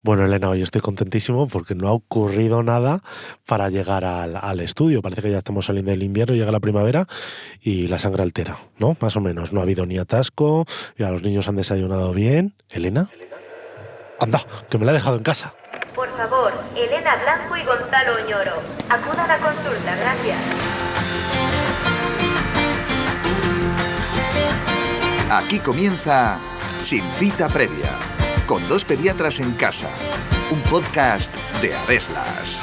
Bueno, Elena, hoy estoy contentísimo porque no ha ocurrido nada para llegar al estudio. Parece que ya estamos saliendo del invierno, llega la primavera y la sangre altera, ¿no? Más o menos. No ha habido ni atasco, ya los niños han desayunado bien. ¿Elena? Anda, que me la he dejado en casa. Por favor, Elena Blanco y Gonzalo Oñoro, acudan a consulta, gracias. Aquí comienza Sin Cita Previa, con dos pediatras en casa, un podcast de Adeslas.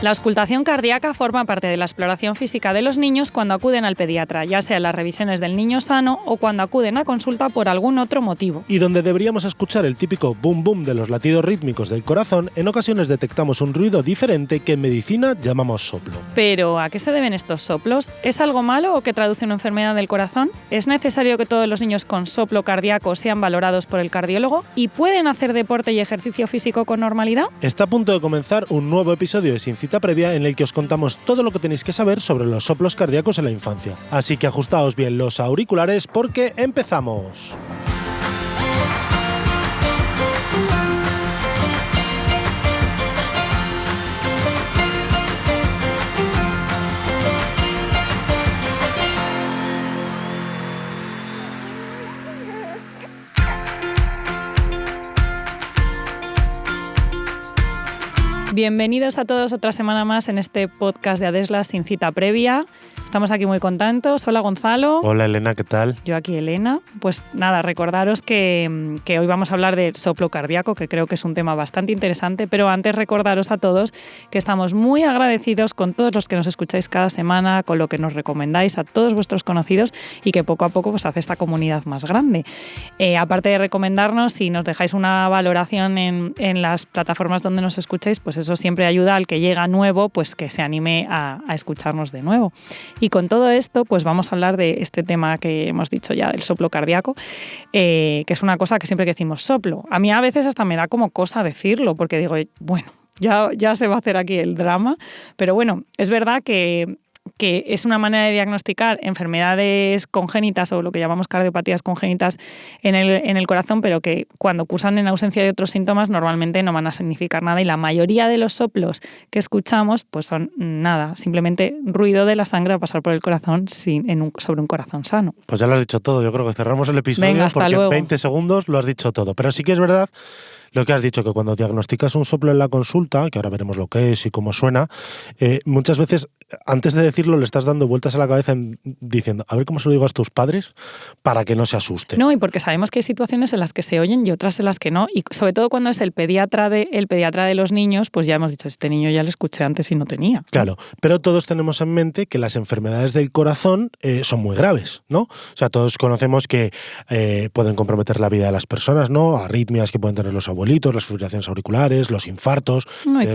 La auscultación cardíaca forma parte de la exploración física de los niños cuando acuden al pediatra, ya sea en las revisiones del niño sano o cuando acuden a consulta por algún otro motivo. Y donde deberíamos escuchar el típico boom boom de los latidos rítmicos del corazón, en ocasiones detectamos un ruido diferente que en medicina llamamos soplo. Pero, ¿a qué se deben estos soplos? ¿Es algo malo o que traduce una enfermedad del corazón? ¿Es necesario que todos los niños con soplo cardíaco sean valorados por el cardiólogo? ¿Y pueden hacer deporte y ejercicio físico con normalidad? Está a punto de comenzar un nuevo episodio de Sin Cita Previa en el que os contamos todo lo que tenéis que saber sobre los soplos cardíacos en la infancia. Así que ajustaos bien los auriculares porque empezamos. Bienvenidos a todos otra semana más en este podcast de Adeslas Sin Cita Previa. Estamos aquí muy contentos. Hola, Gonzalo. Hola, Elena, ¿qué tal? Yo aquí, Elena. Pues nada, recordaros que hoy vamos a hablar de soplo cardíaco, que creo que es un tema bastante interesante, pero antes recordaros a todos que estamos muy agradecidos con todos los que nos escucháis cada semana, con lo que nos recomendáis a todos vuestros conocidos y que poco a poco pues hace esta comunidad más grande. Aparte de recomendarnos, si nos dejáis una valoración en las plataformas donde nos escucháis, pues eso siempre ayuda al que llega nuevo, pues que se anime a escucharnos de nuevo. Y con todo esto, pues vamos a hablar de este tema que hemos dicho ya, del soplo cardíaco, que es una cosa que siempre que decimos soplo, a mí a veces hasta me da como cosa decirlo, porque digo, bueno, ya se va a hacer aquí el drama, pero bueno, es verdad que es una manera de diagnosticar enfermedades congénitas o lo que llamamos cardiopatías congénitas en el corazón, pero que cuando cursan en ausencia de otros síntomas normalmente no van a significar nada y la mayoría de los soplos que escuchamos pues son nada, simplemente ruido de la sangre a pasar por el corazón sobre un corazón sano. Pues ya lo has dicho todo, yo creo que cerramos el episodio. Venga, hasta porque luego. En 20 segundos lo has dicho todo, pero sí que es verdad lo que has dicho, que cuando diagnosticas un soplo en la consulta, que ahora veremos lo que es y cómo suena, muchas veces antes de decirlo le estás dando vueltas a la cabeza diciendo, a ver cómo se lo digo a tus padres para que no se asusten. No, y porque sabemos que hay situaciones en las que se oyen y otras en las que no, y sobre todo cuando es el pediatra de los niños, pues ya hemos dicho, este niño ya lo escuché antes y no tenía. Claro, pero todos tenemos en mente que las enfermedades del corazón son muy graves, ¿no? O sea, todos conocemos que pueden comprometer la vida de las personas, ¿no? Arritmias que pueden tener los abuelitos, las fibrilaciones auriculares, los infartos, no, y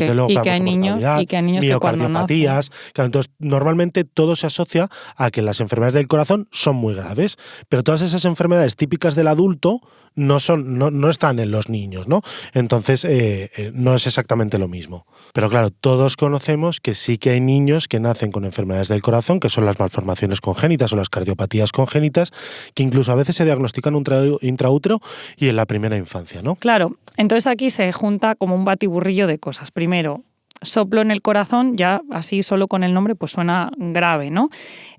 que hay niños que cuando miocardiopatías. Claro, entonces, normalmente todo se asocia a que las enfermedades del corazón son muy graves, pero todas esas enfermedades típicas del adulto no están en los niños, ¿no? Entonces, no es exactamente lo mismo. Pero claro, todos conocemos que sí que hay niños que nacen con enfermedades del corazón, que son las malformaciones congénitas o las cardiopatías congénitas, que incluso a veces se diagnostican intraútero y en la primera infancia, ¿no? Claro, entonces aquí se junta como un batiburrillo de cosas. Primero, soplo en el corazón, ya así solo con el nombre pues suena grave, ¿no?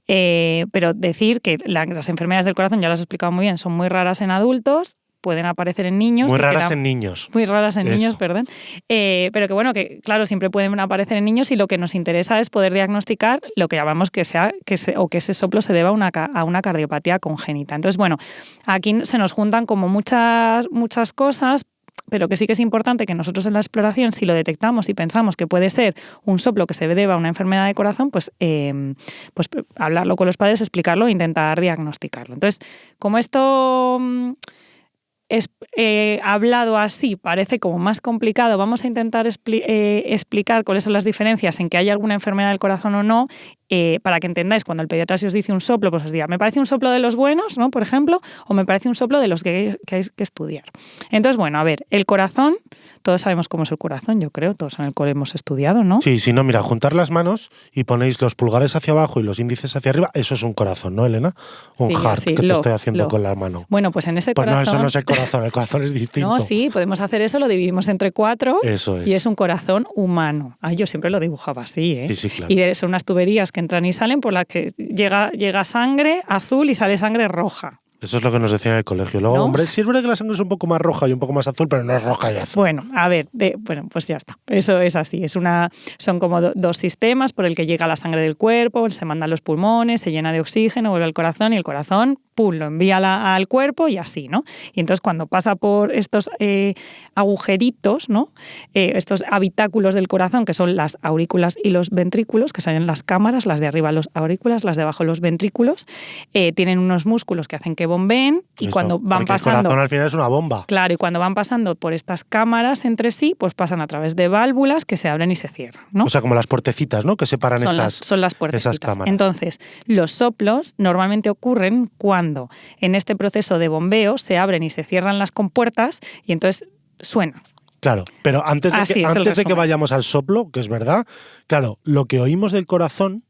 Pero decir que las enfermedades del corazón, ya lo has explicado muy bien, son muy raras en adultos, pueden aparecer en niños. Muy raras en niños. Muy raras en niños, perdón. Pero que bueno, que claro, siempre pueden aparecer en niños y lo que nos interesa es poder diagnosticar lo que llamamos que ese soplo se deba a una cardiopatía congénita. Entonces, bueno, aquí se nos juntan como muchas cosas, pero que sí que es importante que nosotros en la exploración, si lo detectamos y pensamos que puede ser un soplo que se deba a una enfermedad de corazón, pues hablarlo con los padres, explicarlo e intentar diagnosticarlo. Entonces, como esto hablado así parece como más complicado, vamos a intentar explicar cuáles son las diferencias en que haya alguna enfermedad del corazón o no, para que entendáis, cuando el pediatra si os dice un soplo, pues os dirá, me parece un soplo de los buenos, ¿no? Por ejemplo, o me parece un soplo de los que hay que estudiar. Entonces, bueno, a ver, el corazón, todos sabemos cómo es el corazón, yo creo, todos en el cole hemos estudiado, ¿no? Sí, si no, mira, juntar las manos y ponéis los pulgares hacia abajo y los índices hacia arriba, eso es un corazón, ¿no, Elena? Un heart que te estoy haciendo con la mano. Bueno, pues en ese corazón... Pues no, eso no es el corazón es distinto. No, sí, podemos hacer eso, lo dividimos entre 4 eso es. Y es un corazón humano. Ay, yo siempre lo dibujaba así, ¿eh? Sí, claro. Y son unas tuberías que entran y salen por las que llega sangre azul y sale sangre roja. Eso es lo que nos decían en el colegio. Luego, ¿No? hombre, sí es verdad que la sangre es un poco más roja y un poco más azul, pero no es roja y azul. Bueno, a ver, pues ya está. Eso es así. Son como dos sistemas por el que llega la sangre del cuerpo, se manda a los pulmones, se llena de oxígeno, vuelve al corazón y el corazón, pum, lo envía al cuerpo y así, ¿no? Y entonces cuando pasa por estos agujeritos, ¿no? Estos habitáculos del corazón, que son las aurículas y los ventrículos, que son las cámaras, las de arriba los aurículas, las de abajo los ventrículos, tienen unos músculos que hacen que bombeen y cuando van pasando... El corazón al final es una bomba. Claro, y cuando van pasando por estas cámaras entre sí, pues pasan a través de válvulas que se abren y se cierran, ¿no? O sea, como las puertecitas, ¿no? Que separan son las puertecitas. esas cámaras. Entonces, los soplos normalmente ocurren cuando en este proceso de bombeo se abren y se cierran las compuertas y entonces suena. Claro, pero antes de que vayamos al soplo, que es verdad, claro, lo que oímos del corazón,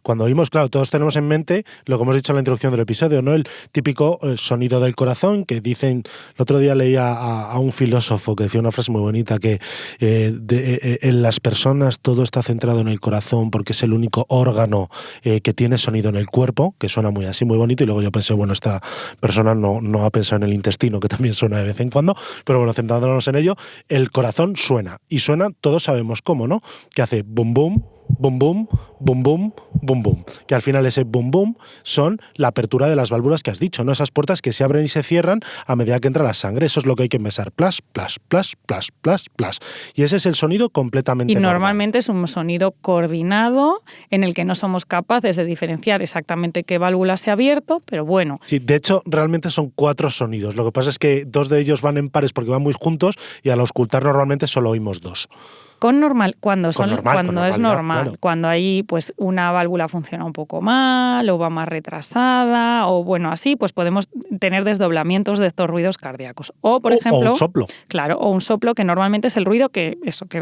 cuando oímos, claro, todos tenemos en mente lo que hemos dicho en la introducción del episodio, ¿no? El típico sonido del corazón que dicen, el otro día leía a un filósofo que decía una frase muy bonita que en las personas todo está centrado en el corazón porque es el único órgano que tiene sonido en el cuerpo, que suena muy así, muy bonito, y luego yo pensé, bueno, esta persona no ha pensado en el intestino, que también suena de vez en cuando, pero bueno, centrándonos en ello, el corazón suena, y suena, todos sabemos cómo, ¿no? Que hace bum bum, bum bum, bum bum, bum bum. Que al final ese bum bum son la apertura de las válvulas que has dicho, ¿no? Esas puertas que se abren y se cierran a medida que entra la sangre. Eso es lo que hay que pensar. Plas, plas, plas, plas, plas, plas. Y ese es el sonido completamente normal. Y normalmente es un sonido coordinado en el que no somos capaces de diferenciar exactamente qué válvula se ha abierto, pero bueno. Sí, de hecho, realmente son 4 sonidos. Lo que pasa es que 2 de ellos van en pares porque van muy juntos y al auscultar normalmente solo oímos 2. Cuando es normal, claro. Cuando ahí pues una válvula funciona un poco mal o va más retrasada o bueno, así pues podemos tener desdoblamientos de estos ruidos cardíacos. O por ejemplo, un soplo. Claro, o un soplo que normalmente es el ruido que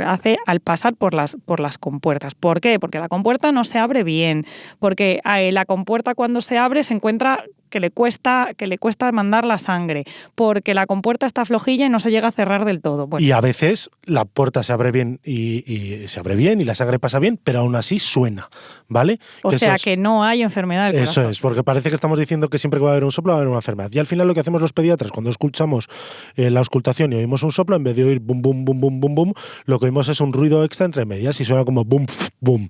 hace al pasar por las compuertas. ¿Por qué? Porque la compuerta no se abre bien, porque la compuerta cuando se abre se encuentra que le cuesta mandar la sangre, porque la compuerta está flojilla y no se llega a cerrar del todo. Bueno. Y a veces la puerta se abre bien y se abre bien y la sangre pasa bien, pero aún así suena, ¿vale? O sea que no hay enfermedad del corazón. Eso es, porque parece que estamos diciendo que siempre que va a haber un soplo va a haber una enfermedad. Y al final lo que hacemos los pediatras cuando escuchamos la auscultación y oímos un soplo, en vez de oír bum, bum, bum, bum, bum, bum, lo que oímos es un ruido extra entre medias y suena como bum, bum,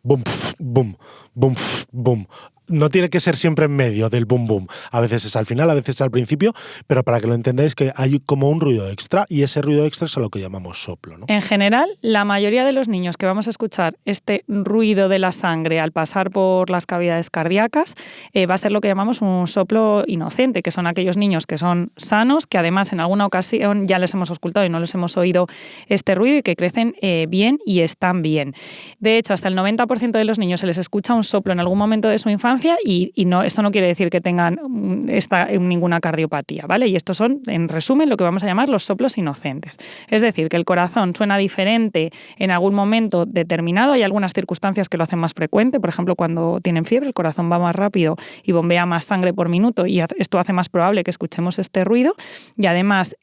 bum, bum, bum, bum. No tiene que ser siempre en medio del boom boom. A veces es al final, a veces es al principio, pero para que lo entendáis que hay como un ruido extra y ese ruido extra es a lo que llamamos soplo, ¿no? En general, la mayoría de los niños que vamos a escuchar este ruido de la sangre al pasar por las cavidades cardíacas va a ser lo que llamamos un soplo inocente, que son aquellos niños que son sanos, que además en alguna ocasión ya les hemos auscultado y no les hemos oído este ruido y que crecen bien y están bien. De hecho, hasta el 90% de los niños se les escucha un soplo en algún momento de su infancia y no, esto no quiere decir que tengan ninguna cardiopatía, ¿vale? Y estos son, en resumen, lo que vamos a llamar los soplos inocentes. Es decir, que el corazón suena diferente en algún momento determinado, hay algunas circunstancias que lo hacen más frecuente, por ejemplo, cuando tienen fiebre, el corazón va más rápido y bombea más sangre por minuto y esto hace más probable que escuchemos este ruido y además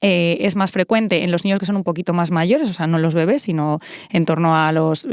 es más frecuente en los niños que son un poquito más mayores, o sea, no los bebés, sino en torno a los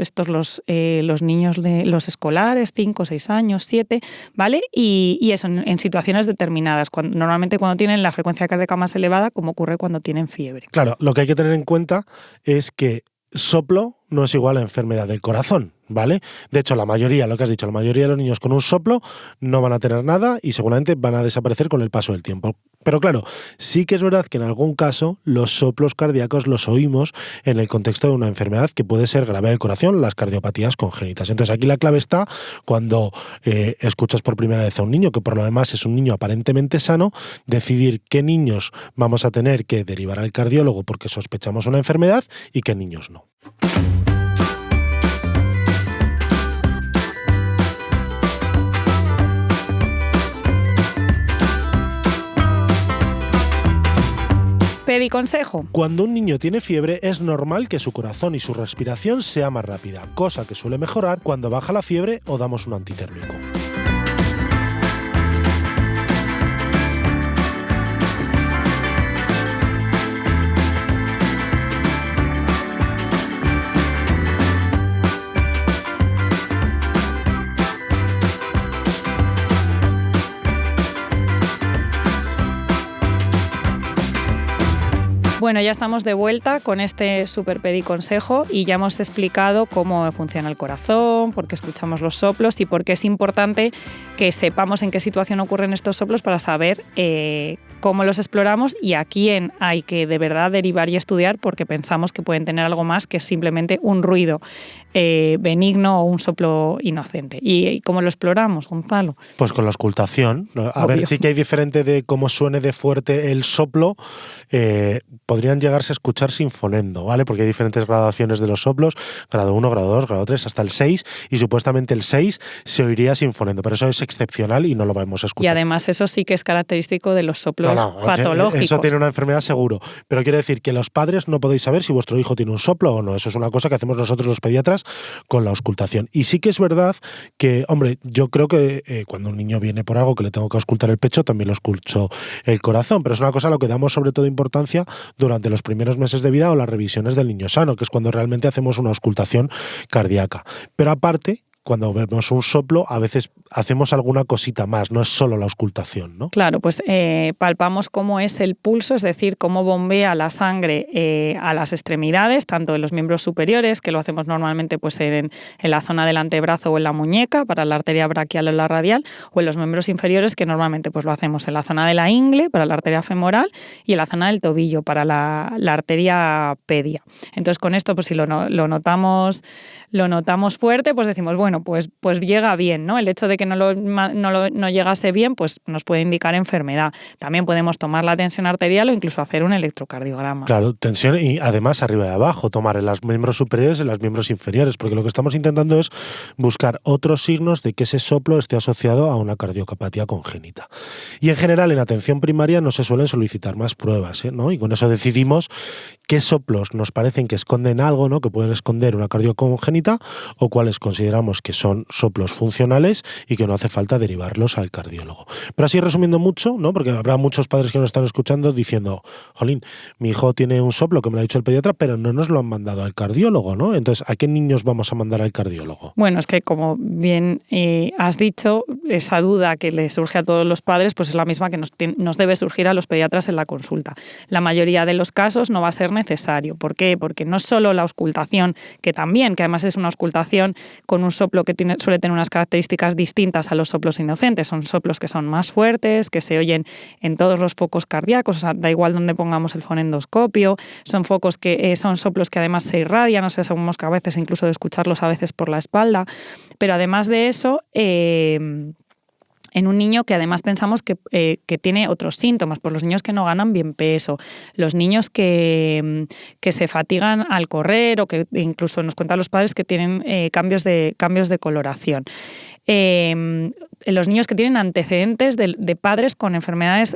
niños los escolares, 5, 6 años, 7, ¿vale? Y eso en situaciones determinadas, normalmente cuando tienen la frecuencia cardíaca más elevada, como ocurre cuando tienen fiebre. Claro, lo que hay que tener en cuenta es que soplo no es igual a enfermedad del corazón, ¿vale? De hecho, lo que has dicho, la mayoría de los niños con un soplo no van a tener nada y seguramente van a desaparecer con el paso del tiempo. Pero claro, sí que es verdad que en algún caso los soplos cardíacos los oímos en el contexto de una enfermedad que puede ser grave del corazón, las cardiopatías congénitas. Entonces aquí la clave está cuando escuchas por primera vez a un niño, que por lo demás es un niño aparentemente sano, decidir qué niños vamos a tener que derivar al cardiólogo porque sospechamos una enfermedad y qué niños no. pediconsejo. Cuando un niño tiene fiebre es normal que su corazón y su respiración sea más rápida, cosa que suele mejorar cuando baja la fiebre o damos un antitérmico. Bueno, ya estamos de vuelta con este super pediconsejo y ya hemos explicado cómo funciona el corazón, por qué escuchamos los soplos y por qué es importante que sepamos en qué situación ocurren estos soplos para saber cómo los exploramos y a quién hay que de verdad derivar y estudiar, porque pensamos que pueden tener algo más que simplemente un ruido benigno o un soplo inocente. ¿Y cómo lo exploramos, Gonzalo? Pues con la auscultación. A ver, sí que hay diferente de cómo suene de fuerte el soplo. Podrían llegarse a escuchar sin fonendo, ¿vale? Porque hay diferentes gradaciones de los soplos, grado 1, grado 2, grado 3, hasta el 6, y supuestamente el 6 se oiría sin fonendo, pero eso es excepcional y no lo vamos a escuchar. Y además eso sí que es característico de los soplos patológicos. Eso tiene una enfermedad seguro, pero quiere decir que los padres no podéis saber si vuestro hijo tiene un soplo o no. Eso es una cosa que hacemos nosotros los pediatras con la auscultación. Y sí que es verdad que, hombre, yo creo que cuando un niño viene por algo que le tengo que auscultar el pecho, también lo escucho el corazón, pero es una cosa a lo que damos sobre todo importancia durante los primeros meses de vida o las revisiones del niño sano, que es cuando realmente hacemos una auscultación cardíaca. Pero aparte, cuando vemos un soplo, a veces hacemos alguna cosita más, no es solo la auscultación, ¿no? Claro, pues palpamos cómo es el pulso, es decir, cómo bombea la sangre a las extremidades, tanto en los miembros superiores, que lo hacemos normalmente pues en la zona del antebrazo o en la muñeca, para la arteria braquial o la radial, o en los miembros inferiores, que normalmente pues lo hacemos en la zona de la ingle, para la arteria femoral, y en la zona del tobillo, para la arteria pedia. Entonces, con esto, pues si lo notamos fuerte, pues decimos, bueno, pues llega bien, ¿no? El hecho de que no llegase bien, pues nos puede indicar enfermedad. También podemos tomar la tensión arterial o incluso hacer un electrocardiograma. Claro, tensión y además arriba y abajo, tomar en los miembros superiores y en los miembros inferiores, porque lo que estamos intentando es buscar otros signos de que ese soplo esté asociado a una cardiopatía congénita. Y en general en atención primaria no se suelen solicitar más pruebas, ¿no? Y con eso decidimos qué soplos nos parecen que esconden algo, ¿no? Que pueden esconder una cardiopatía congénita, o cuáles consideramos que son soplos funcionales y que no hace falta derivarlos al cardiólogo. Pero así resumiendo mucho, ¿no? Porque habrá muchos padres que nos están escuchando diciendo, jolín, mi hijo tiene un soplo que me lo ha dicho el pediatra, pero no nos lo han mandado al cardiólogo, ¿no? Entonces, ¿a qué niños vamos a mandar al cardiólogo? Bueno, es que como bien has dicho, esa duda que le surge a todos los padres, pues es la misma que nos debe surgir a los pediatras en la consulta. La mayoría de los casos no va a ser necesario. ¿Por qué? Porque no solo la auscultación, que también, que además es una auscultación con un soplo que suele tener unas características distintas a los soplos inocentes. Son soplos que son más fuertes, que se oyen en todos los focos cardíacos, o sea, da igual donde pongamos el fonendoscopio. Son soplos que además se irradian, o sea, somos capaces incluso de escucharlos a veces por la espalda. Pero además de eso, en un niño que además pensamos que tiene otros síntomas, pues los niños que no ganan bien peso, los niños que se fatigan al correr, o que incluso nos cuentan los padres que tienen cambios de coloración. Los niños que tienen antecedentes de padres con enfermedades,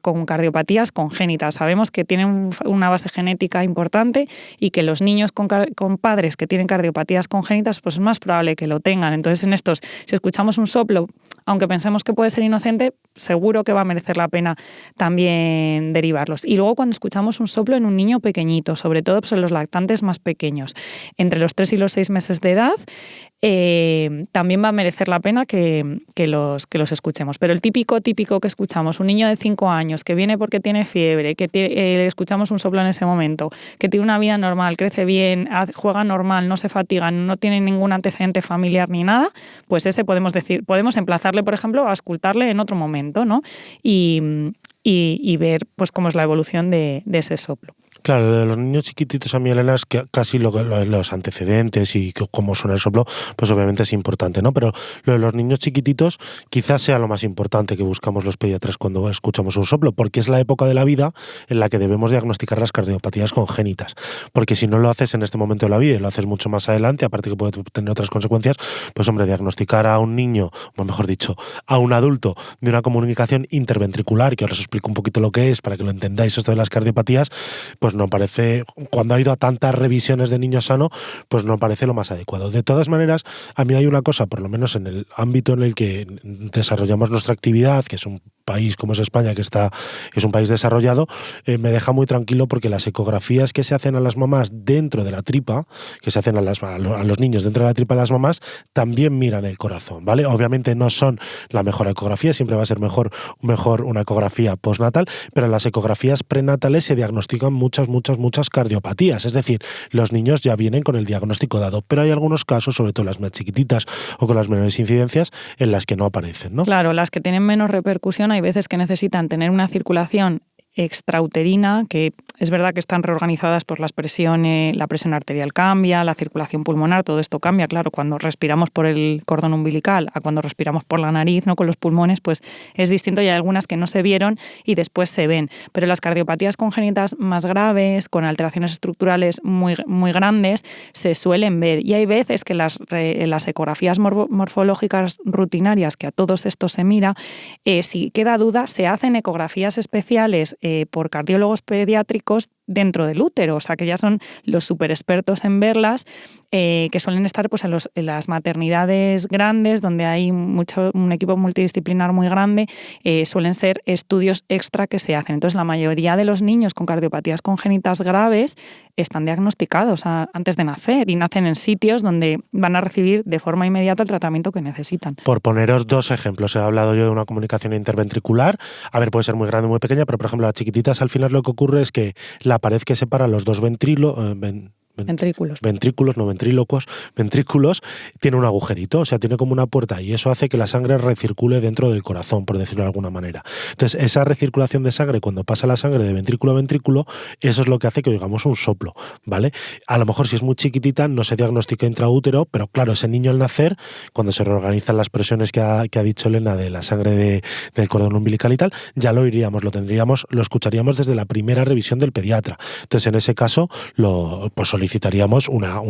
con cardiopatías congénitas. Sabemos que tienen una base genética importante y que los niños con padres que tienen cardiopatías congénitas, pues es más probable que lo tengan. Entonces, en estos, si escuchamos un soplo, aunque pensemos que puede ser inocente, seguro que va a merecer la pena también derivarlos. Y luego cuando escuchamos un soplo en un niño pequeñito, sobre todo pues en los lactantes más pequeños, entre los 3 y los 6 meses de edad, también va a merecer la pena que los escuchemos. Pero el típico que escuchamos, un niño de 5 años que viene porque tiene fiebre, que escuchamos un soplo en ese momento, que tiene una vida normal, crece bien, juega normal, no se fatiga, no tiene ningún antecedente familiar ni nada, pues ese podemos emplazarle, por ejemplo, a auscultarle en otro momento, ¿no? Y ver pues cómo es la evolución de ese soplo. Claro, lo de los niños chiquititos a mí, Elena, es que casi los antecedentes y cómo suena el soplo, pues obviamente es importante, ¿no? Pero lo de los niños chiquititos quizás sea lo más importante que buscamos los pediatras cuando escuchamos un soplo, porque es la época de la vida en la que debemos diagnosticar las cardiopatías congénitas. Porque si no lo haces en este momento de la vida y lo haces mucho más adelante, aparte que puede tener otras consecuencias, pues hombre, diagnosticar a un niño, o mejor dicho, a un adulto de una comunicación interventricular, que ahora os explico un poquito lo que es para que lo entendáis esto de las cardiopatías, pues no parece, cuando ha ido a tantas revisiones de niño sano, pues no parece lo más adecuado. De todas maneras, a mí hay una cosa, por lo menos en el ámbito en el que desarrollamos nuestra actividad, que es un país como es España, que es un país desarrollado, me deja muy tranquilo porque las ecografías que se hacen a las mamás dentro de la tripa, que se hacen a los niños dentro de la tripa de las mamás, también miran el corazón, ¿vale? Obviamente no son la mejor ecografía, siempre va a ser mejor una ecografía postnatal, pero en las ecografías prenatales se diagnostican muchas cardiopatías, es decir, los niños ya vienen con el diagnóstico dado, pero hay algunos casos, sobre todo las más chiquititas o con las menores incidencias, en las que no aparecen, ¿no? Claro, las que tienen menos repercusión, hay veces que necesitan tener una circulación extrauterina, que es verdad que están reorganizadas por las presiones, la presión arterial cambia, la circulación pulmonar, todo esto cambia, claro, cuando respiramos por el cordón umbilical a cuando respiramos por la nariz, no con los pulmones, pues es distinto y hay algunas que no se vieron y después se ven. Pero las cardiopatías congénitas más graves, con alteraciones estructurales muy grandes, se suelen ver. Y hay veces que las ecografías morfológicas rutinarias, que a todos estos se mira, si queda duda, se hacen ecografías especiales por cardiólogos pediátricos dentro del útero, o sea que ya son los súper expertos en verlas, que suelen estar pues en las maternidades grandes, donde hay un equipo multidisciplinar muy grande, suelen ser estudios extra que se hacen. Entonces la mayoría de los niños con cardiopatías congénitas graves están diagnosticados antes de nacer y nacen en sitios donde van a recibir de forma inmediata el tratamiento que necesitan. Por poneros dos ejemplos, he hablado yo de una comunicación interventricular, a ver, puede ser muy grande o muy pequeña, pero por ejemplo las chiquititas al final lo que ocurre es que la pared que separa los dos ventrículos, no ventrílocuos, ventrículos, tiene un agujerito, o sea, tiene como una puerta y eso hace que la sangre recircule dentro del corazón, por decirlo de alguna manera. Entonces, esa recirculación de sangre, cuando pasa la sangre de ventrículo a ventrículo, eso es lo que hace que oigamos un soplo, ¿vale? A lo mejor si es muy chiquitita no se diagnostica intraútero, pero claro, ese niño al nacer, cuando se reorganizan las presiones que ha dicho Elena de la sangre del cordón umbilical y tal, ya lo oiríamos, lo escucharíamos desde la primera revisión del pediatra. Entonces, en ese caso, solicitaríamos una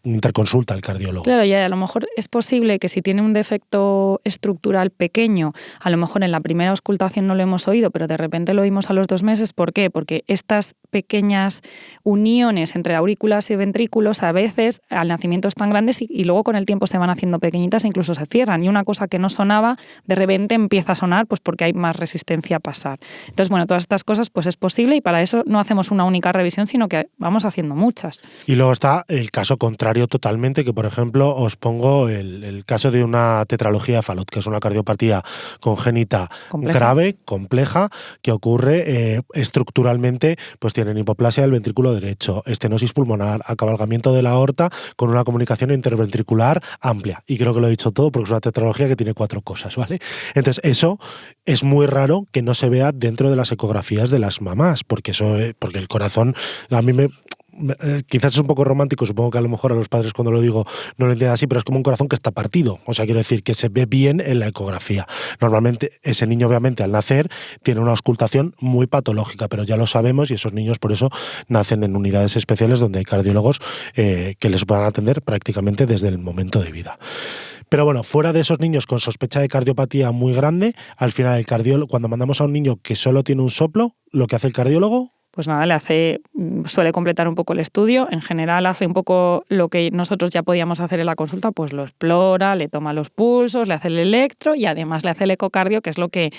interconsulta al cardiólogo. Claro, y a lo mejor es posible que si tiene un defecto estructural pequeño, a lo mejor en la primera auscultación no lo hemos oído, pero de repente lo oímos a los 2 meses. ¿Por qué? Porque estas pequeñas uniones entre aurículas y ventrículos a veces al nacimiento están grandes y luego con el tiempo se van haciendo pequeñitas e incluso se cierran. Y una cosa que no sonaba, de repente empieza a sonar pues porque hay más resistencia a pasar. Entonces, bueno, todas estas cosas pues es posible y para eso no hacemos una única revisión, sino que vamos haciendo muchas. Y luego está el caso contrario totalmente, que por ejemplo os pongo el caso de una tetralogía de Fallot, que es una cardiopatía congénita grave, compleja, que ocurre estructuralmente, pues tienen hipoplasia del ventrículo derecho, estenosis pulmonar, acabalgamiento de la aorta con una comunicación interventricular amplia. Y creo que lo he dicho todo porque es una tetralogía que tiene 4 cosas, ¿vale? Entonces eso es muy raro que no se vea dentro de las ecografías de las mamás, porque el corazón, a mí quizás es un poco romántico, supongo que a lo mejor a los padres cuando lo digo no lo entienden así, pero es como un corazón que está partido, o sea, quiero decir que se ve bien en la ecografía. Normalmente ese niño obviamente al nacer tiene una auscultación muy patológica, pero ya lo sabemos y esos niños por eso nacen en unidades especiales donde hay cardiólogos que les puedan atender prácticamente desde el momento de vida. Pero bueno, fuera de esos niños con sospecha de cardiopatía muy grande, al final el cardiólogo, cuando mandamos a un niño que solo tiene un soplo, lo que hace el cardiólogo... Pues nada, suele completar un poco el estudio. En general hace un poco lo que nosotros ya podíamos hacer en la consulta, pues lo explora, le toma los pulsos, le hace el electro y además le hace el ecocardio, que es lo que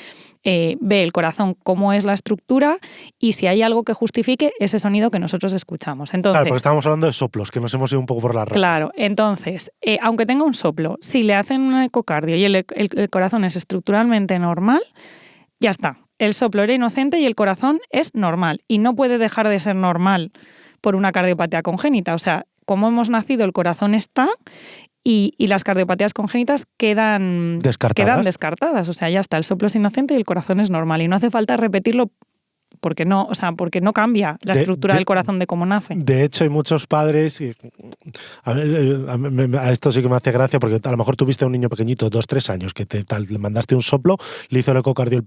ve el corazón, cómo es la estructura y si hay algo que justifique ese sonido que nosotros escuchamos. Entonces, claro, porque estábamos hablando de soplos, que nos hemos ido un poco por la rama. Claro, entonces, aunque tenga un soplo, si le hacen un ecocardio y el corazón es estructuralmente normal, ya está. El soplo era inocente y el corazón es normal y no puede dejar de ser normal por una cardiopatía congénita. O sea, como hemos nacido, el corazón está y las cardiopatías congénitas quedan descartadas. O sea, ya está, el soplo es inocente y el corazón es normal y no hace falta repetirlo porque no cambia la estructura del corazón de cómo nace. De hecho, hay muchos padres, a esto sí que me hace gracia, porque a lo mejor tuviste a un niño pequeñito, 2-3 años, que le mandaste un soplo, le hizo el ecocardio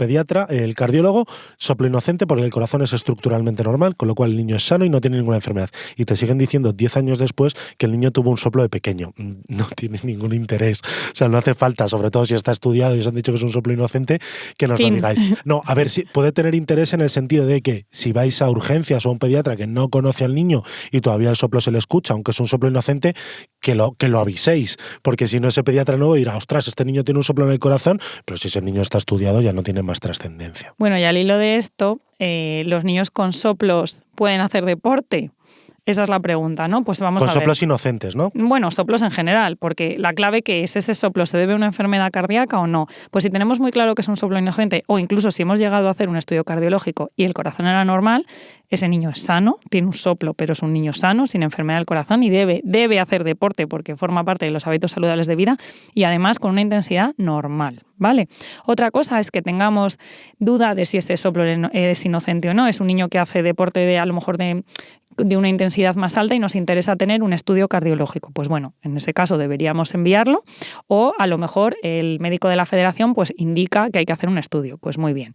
el cardiólogo, soplo inocente porque el corazón es estructuralmente normal, con lo cual el niño es sano y no tiene ninguna enfermedad. Y te siguen diciendo 10 años después que el niño tuvo un soplo de pequeño. No tiene ningún interés. O sea, no hace falta, sobre todo si está estudiado y os han dicho que es un soplo inocente, que nos lo digáis. No, a ver, si puede tener interés en el sentido de que si vais a urgencias o a un pediatra que no conoce al niño y todavía el soplo se le escucha, aunque es un soplo inocente, que lo aviséis, porque si no, ese pediatra nuevo dirá, ostras, este niño tiene un soplo en el corazón, pero si ese niño está estudiado ya no tiene más trascendencia. Bueno, y al hilo de esto, los niños con soplos pueden hacer deporte. Esa es la pregunta, ¿no? Pues vamos a ver. Con soplos inocentes, ¿no? Bueno, soplos en general, porque la clave que es ese soplo, ¿se debe a una enfermedad cardíaca o no? Pues si tenemos muy claro que es un soplo inocente, o incluso si hemos llegado a hacer un estudio cardiológico y el corazón era normal, ese niño es sano, tiene un soplo, pero es un niño sano, sin enfermedad del corazón y debe hacer deporte porque forma parte de los hábitos saludables de vida y además con una intensidad normal, ¿vale? Otra cosa es que tengamos duda de si este soplo es inocente o no. Es un niño que hace deporte a lo mejor de una intensidad más alta y nos interesa tener un estudio cardiológico. Pues bueno, en ese caso deberíamos enviarlo, o a lo mejor el médico de la federación pues indica que hay que hacer un estudio. Pues muy bien.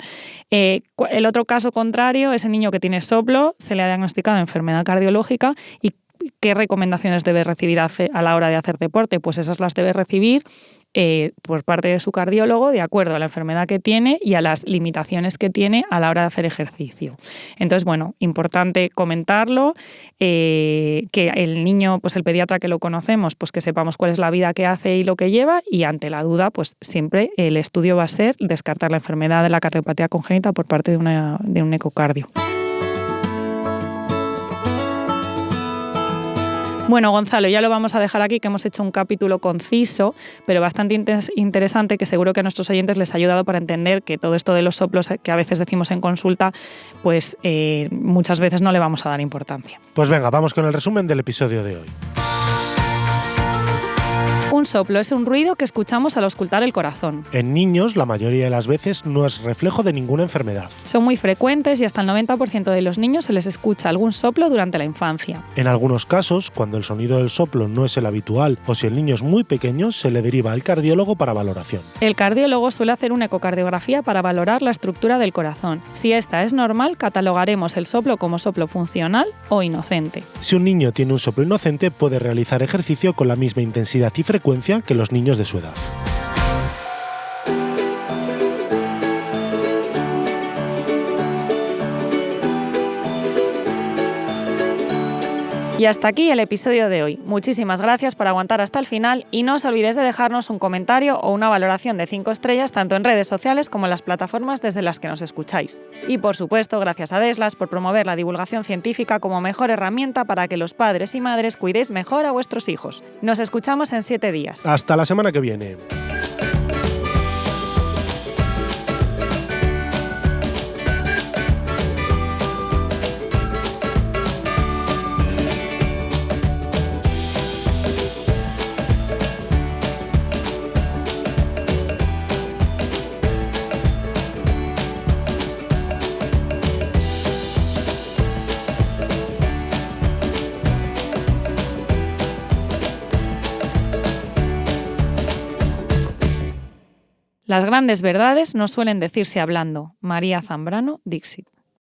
El otro caso contrario, ese niño que tiene soplo, se le ha diagnosticado enfermedad cardiológica y ¿qué recomendaciones debe recibir a la hora de hacer deporte? Pues esas las debe recibir por parte de su cardiólogo de acuerdo a la enfermedad que tiene y a las limitaciones que tiene a la hora de hacer ejercicio. Entonces, bueno, importante comentarlo, que el niño, pues el pediatra que lo conocemos, pues que sepamos cuál es la vida que hace y lo que lleva, y ante la duda, pues siempre el estudio va a ser descartar la enfermedad de la cardiopatía congénita por parte de un ecocardio. Bueno, Gonzalo, ya lo vamos a dejar aquí, que hemos hecho un capítulo conciso, pero bastante interesante, que seguro que a nuestros oyentes les ha ayudado para entender que todo esto de los soplos que a veces decimos en consulta, pues muchas veces no le vamos a dar importancia. Pues venga, vamos con el resumen del episodio de hoy. Un soplo es un ruido que escuchamos al auscultar el corazón. En niños, la mayoría de las veces no es reflejo de ninguna enfermedad. Son muy frecuentes y hasta el 90% de los niños se les escucha algún soplo durante la infancia. En algunos casos, cuando el sonido del soplo no es el habitual o si el niño es muy pequeño, se le deriva al cardiólogo para valoración. El cardiólogo suele hacer una ecocardiografía para valorar la estructura del corazón. Si esta es normal, catalogaremos el soplo como soplo funcional o inocente. Si un niño tiene un soplo inocente, puede realizar ejercicio con la misma intensidad y frecuencia que los niños de su edad. Y hasta aquí el episodio de hoy. Muchísimas gracias por aguantar hasta el final y no os olvidéis de dejarnos un comentario o una valoración de 5 estrellas tanto en redes sociales como en las plataformas desde las que nos escucháis. Y por supuesto, gracias a Deslas por promover la divulgación científica como mejor herramienta para que los padres y madres cuidéis mejor a vuestros hijos. Nos escuchamos en 7 días. Hasta la semana que viene. Las grandes verdades no suelen decirse hablando. María Zambrano, Dixit.